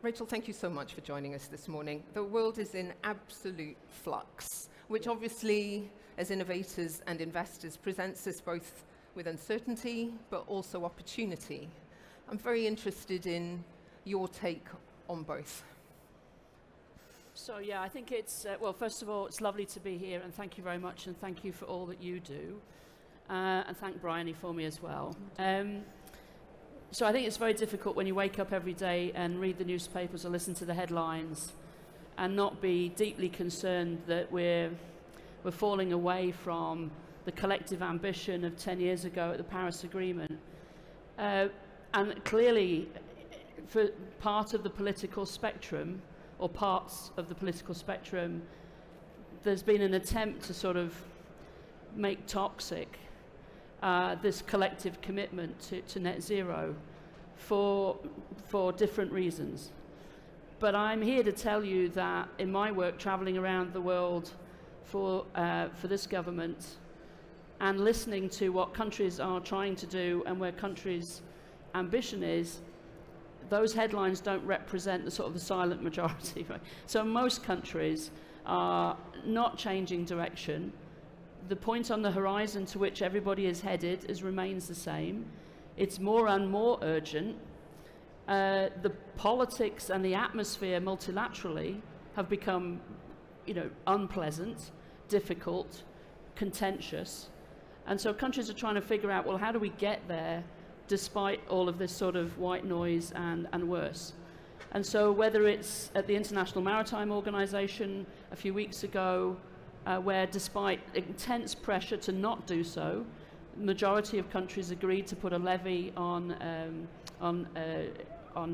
Rachel, thank you so much for joining us this morning. The world is in absolute flux, which obviously, as innovators and investors, presents us both with uncertainty, but also opportunity. I'm very interested in your take on both. So yeah, I think it's, well, first of all, it's lovely to be here, and thank you very much, and thank you for all that you do. And thank Bryony for me as well. So I think it's very difficult when you wake up every day and read the newspapers or listen to the headlines and not be deeply concerned that we're falling away from the collective ambition of 10 years ago at the Paris Agreement. And clearly, for part of the political spectrum, or parts of the political spectrum, there's been an attempt to sort of make toxic this collective commitment to net zero for different reasons. But I'm here to tell you that in my work traveling around the world for this government and listening to what countries are trying to do and where countries' ambition is, those headlines don't represent the sort of the silent majority. Right? So most countries are not changing direction. The point on the horizon to which everybody is headed remains the same. It's more and more urgent. The politics and the atmosphere multilaterally have become, unpleasant, difficult, contentious. And so countries are trying to figure out, well, how do we get there despite all of this sort of white noise and worse? And so whether it's at the International Maritime Organization a few weeks ago, where despite intense pressure to not do so, the majority of countries agreed to put a levy on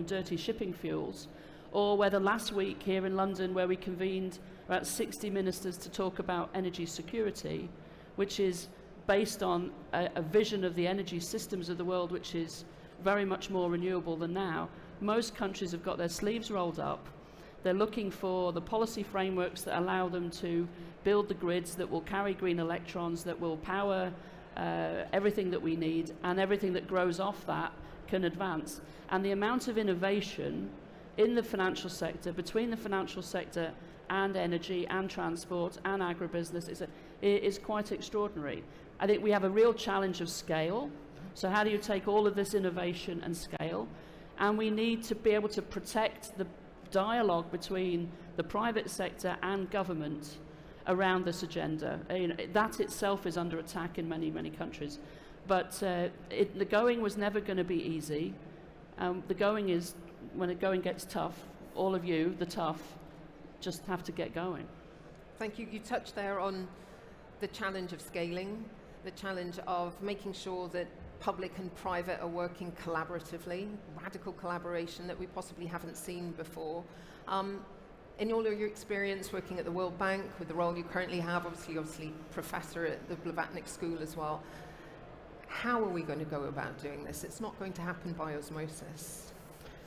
dirty shipping fuels, or whether last week here in London where we convened about 60 ministers to talk about energy security, which is based on a vision of the energy systems of the world which is very much more renewable than now. Most countries have got their sleeves rolled up. They're looking for the policy frameworks that allow them to build the grids that will carry green electrons, that will power everything that we need, and everything that grows off that can advance. And the amount of innovation in the financial sector, between the financial sector and energy and transport and agribusiness, is quite extraordinary. I think we have a real challenge of scale. So how do you take all of this innovation and scale? And we need to be able to protect the dialogue between the private sector and government around this agenda. That itself is under attack in many, many countries. But the going was never going to be easy. The going is, when the going gets tough, all of you, the tough, just have to get going. Thank you. You touched there on the challenge of scaling, the challenge of making sure that public and private are working collaboratively, radical collaboration that we possibly haven't seen before. In all of your experience working at the World Bank, with the role you currently have, obviously professor at the Blavatnik School as well, how are we going to go about doing this? It's not going to happen by osmosis.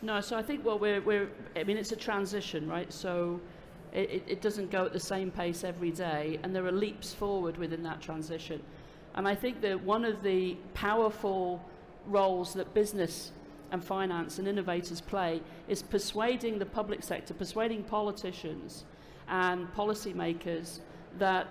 No, so I think, well, it's a transition, right? So it doesn't go at the same pace every day, and there are leaps forward within that transition. And I think that one of the powerful roles that business and finance and innovators play is persuading the public sector, persuading politicians and policymakers that,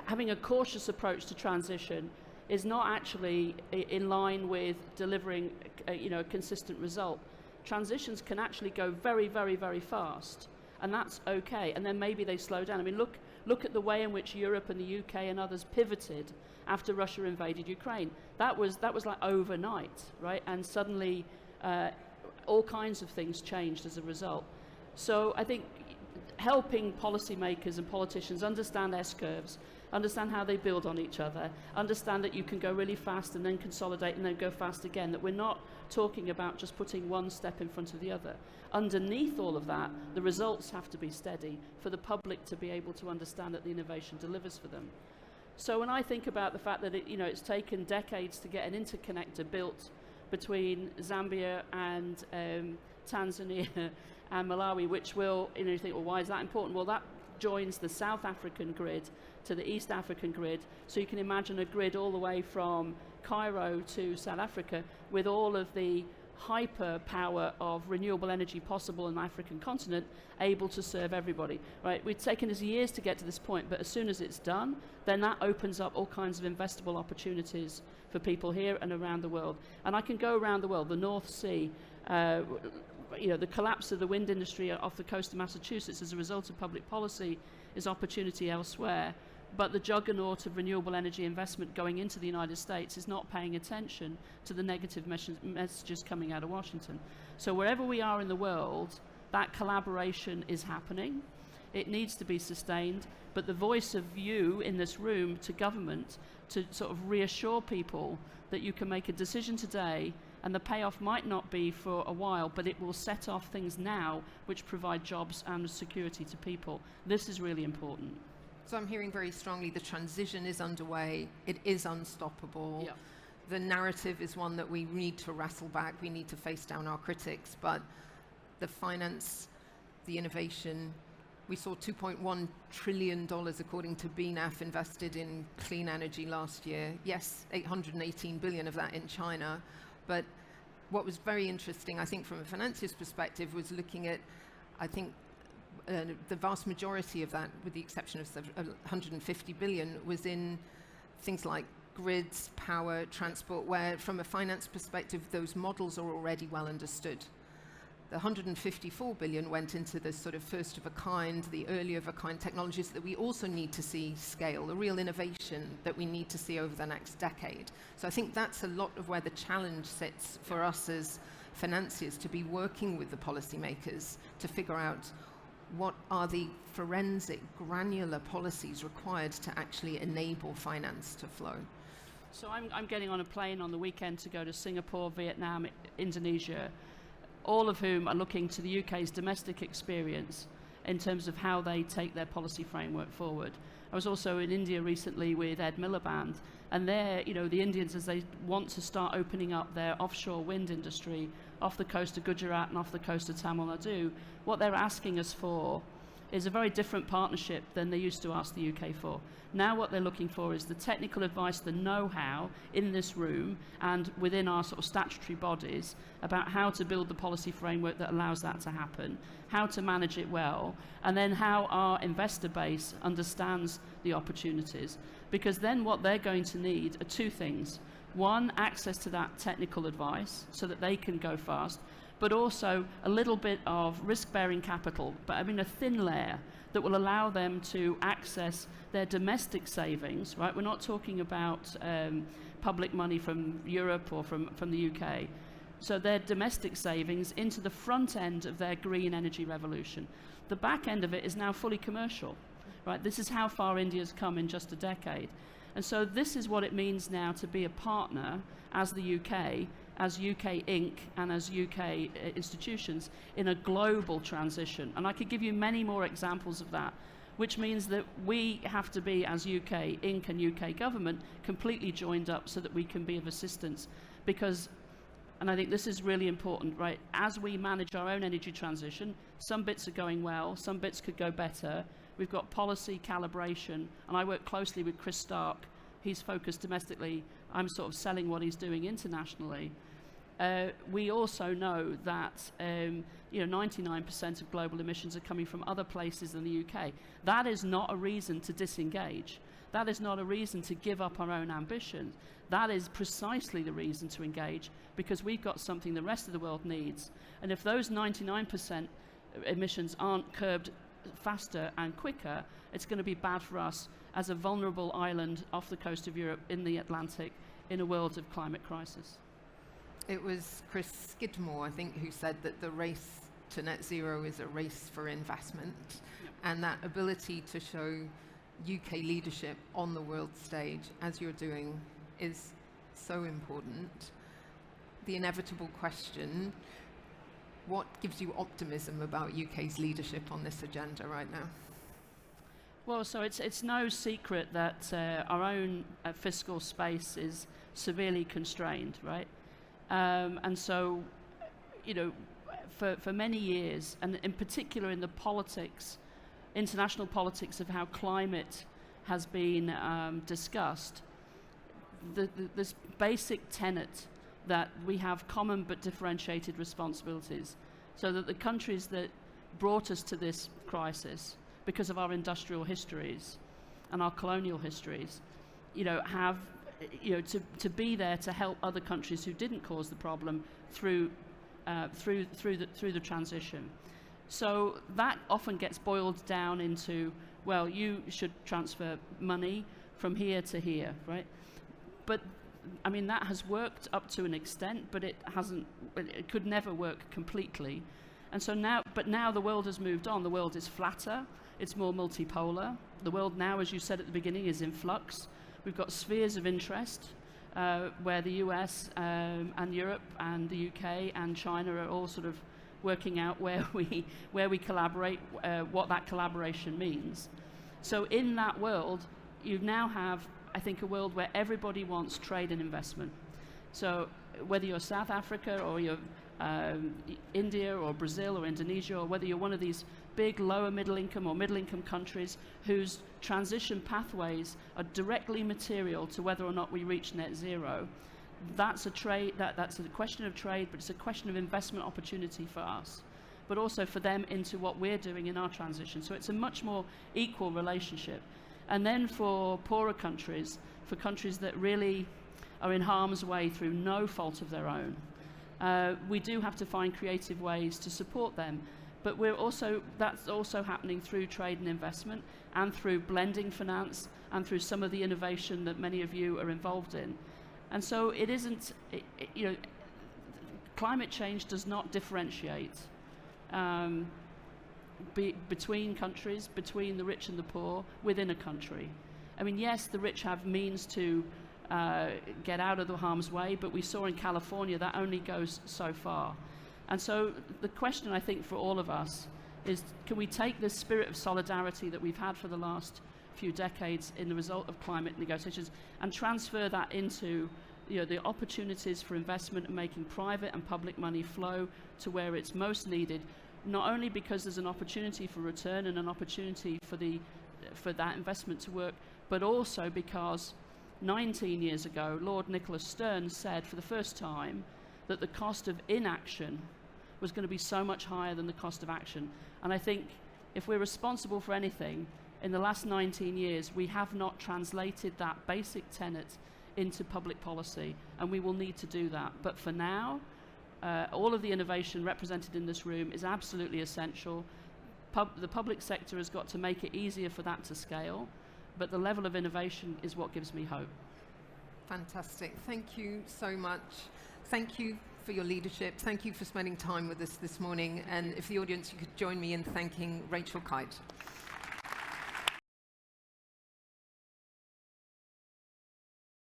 having a cautious approach to transition is not actually in line with delivering a consistent result. Transitions can actually go very, very, very fast, and that's okay. And then maybe they slow down. I mean, look at the way in which Europe and the UK and others pivoted after Russia invaded Ukraine. That was like overnight, right? And suddenly all kinds of things changed as a result. So I think helping policymakers and politicians understand S-curves, understand how they build on each other, understand that you can go really fast and then consolidate and then go fast again, that we're not talking about just putting one step in front of the other. Underneath all of that, the results have to be steady for the public to be able to understand that the innovation delivers for them. So when I think about the fact that it's taken decades to get an interconnector built between Zambia and Tanzania and Malawi, which will, you think, well, why is that important? Well, that joins the South African grid to the East African grid. So you can imagine a grid all the way from Cairo to South Africa with all of the hyper power of renewable energy possible on the African continent, able to serve everybody, right? We've taken us years to get to this point, but as soon as it's done, then that opens up all kinds of investable opportunities for people here and around the world. And I can go around the world, the North Sea, the collapse of the wind industry off the coast of Massachusetts as a result of public policy is opportunity elsewhere. But the juggernaut of renewable energy investment going into the United States is not paying attention to the negative messages coming out of Washington. So wherever we are in the world, that collaboration is happening. It needs to be sustained, but the voice of you in this room to government to sort of reassure people that you can make a decision today and the payoff might not be for a while, but it will set off things now which provide jobs and security to people. This is really important. So I'm hearing very strongly the transition is underway, it is unstoppable. Yep. The narrative is one that we need to wrestle back, we need to face down our critics, but the finance, the innovation, we saw $2.1 trillion according to BNAF invested in clean energy last year. Yes, 818 billion of that in China, but what was very interesting, I think from a financier's perspective, was looking at, I think, the vast majority of that, with the exception of 150 billion, was in things like grids, power, transport, where from a finance perspective, those models are already well understood. The 154 billion went into the sort of first of a kind, the earlier of a kind technologies that we also need to see scale, the real innovation that we need to see over the next decade. So I think that's a lot of where the challenge sits for us as financiers, to be working with the policymakers to figure out what are the forensic, granular policies required to actually enable finance to flow. So I'm getting on a plane on the weekend to go to Singapore, Vietnam, Indonesia, all of whom are looking to the UK's domestic experience in terms of how they take their policy framework forward. I was also in India recently with Ed Miliband, and there, the Indians, as they want to start opening up their offshore wind industry off the coast of Gujarat and off the coast of Tamil Nadu, what they're asking us for is a very different partnership than they used to ask the UK for. Now what they're looking for is the technical advice, the know-how in this room and within our sort of statutory bodies about how to build the policy framework that allows that to happen, how to manage it well, and then how our investor base understands the opportunities. Because then what they're going to need are two things. One, access to that technical advice so that they can go fast, but also a little bit of risk-bearing capital, but I mean a thin layer that will allow them to access their domestic savings, right? We're not talking about public money from Europe or from the UK. So their domestic savings into the front end of their green energy revolution. The back end of it is now fully commercial, right? This is how far India's come in just a decade. And so this is what it means now to be a partner as the UK, as UK Inc. and as UK institutions in a global transition. And I could give you many more examples of that, which means that we have to be, as UK Inc. and UK government, completely joined up so that we can be of assistance. Because, and I think this is really important, right, as we manage our own energy transition, some bits are going well, some bits could go better. We've got policy calibration, and I work closely with Chris Stark. He's focused domestically. I'm sort of selling what he's doing internationally. We also know that 99% of global emissions are coming from other places than the UK. That is not a reason to disengage. That is not a reason to give up our own ambitions. That is precisely the reason to engage, because we've got something the rest of the world needs. And if those 99% emissions aren't curbed faster and quicker, it's going to be bad for us as a vulnerable island off the coast of Europe in the Atlantic in a world of climate crisis. It was Chris Skidmore, I think, who said that the race to net zero is a race for investment. Yep. And that ability to show UK leadership on the world stage, as you're doing, is so important. The inevitable question, what gives you optimism about UK's leadership on this agenda right now? Well, so it's no secret that our own fiscal space is severely constrained, right? And so, for many years, and in particular in the politics, international politics of how climate has been discussed, this basic tenet that we have common but differentiated responsibilities, so that the countries that brought us to this crisis because of our industrial histories and our colonial histories, have, to be there to help other countries who didn't cause the problem through the transition. So that often gets boiled down into, well, you should transfer money from here to here, right? But I mean, that has worked up to an extent, but it could never work completely. And so now the world has moved on. The world is flatter, it's more multipolar. The world now, as you said at the beginning, is in flux. We've got spheres of interest where the US and Europe and the UK and China are all sort of working out where we collaborate, what that collaboration means. So in that world, you now have, I think, a world where everybody wants trade and investment. So whether you're South Africa or you're India or Brazil or Indonesia, or whether you're one of these big lower middle income or middle income countries whose transition pathways are directly material to whether or not we reach net zero, that's a question of trade, but it's a question of investment opportunity for us, but also for them into what we're doing in our transition. So it's a much more equal relationship. And then for poorer countries, for countries that really are in harm's way through no fault of their own, we do have to find creative ways to support them. But that's also happening through trade and investment, and through blending finance, and through some of the innovation that many of you are involved in. And so it isn't, climate change does not differentiate between countries, between the rich and the poor, within a country. I mean, yes, the rich have means to get out of the harm's way, but we saw in California that only goes so far. And so the question, I think, for all of us is, can we take this spirit of solidarity that we've had for the last few decades in the result of climate negotiations and transfer that into the opportunities for investment and making private and public money flow to where it's most needed, not only because there's an opportunity for return and an opportunity for that investment to work, but also because 19 years ago, Lord Nicholas Stern said for the first time that the cost of inaction was going to be so much higher than the cost of action. And I think if we're responsible for anything, in the last 19 years, we have not translated that basic tenet into public policy, and we will need to do that. But for now, all of the innovation represented in this room is absolutely essential. The public sector has got to make it easier for that to scale, but the level of innovation is what gives me hope. Fantastic. Thank you so much. Thank you for your leadership. Thank you for spending time with us this morning. And if the audience, you could join me in thanking Rachel Kyte.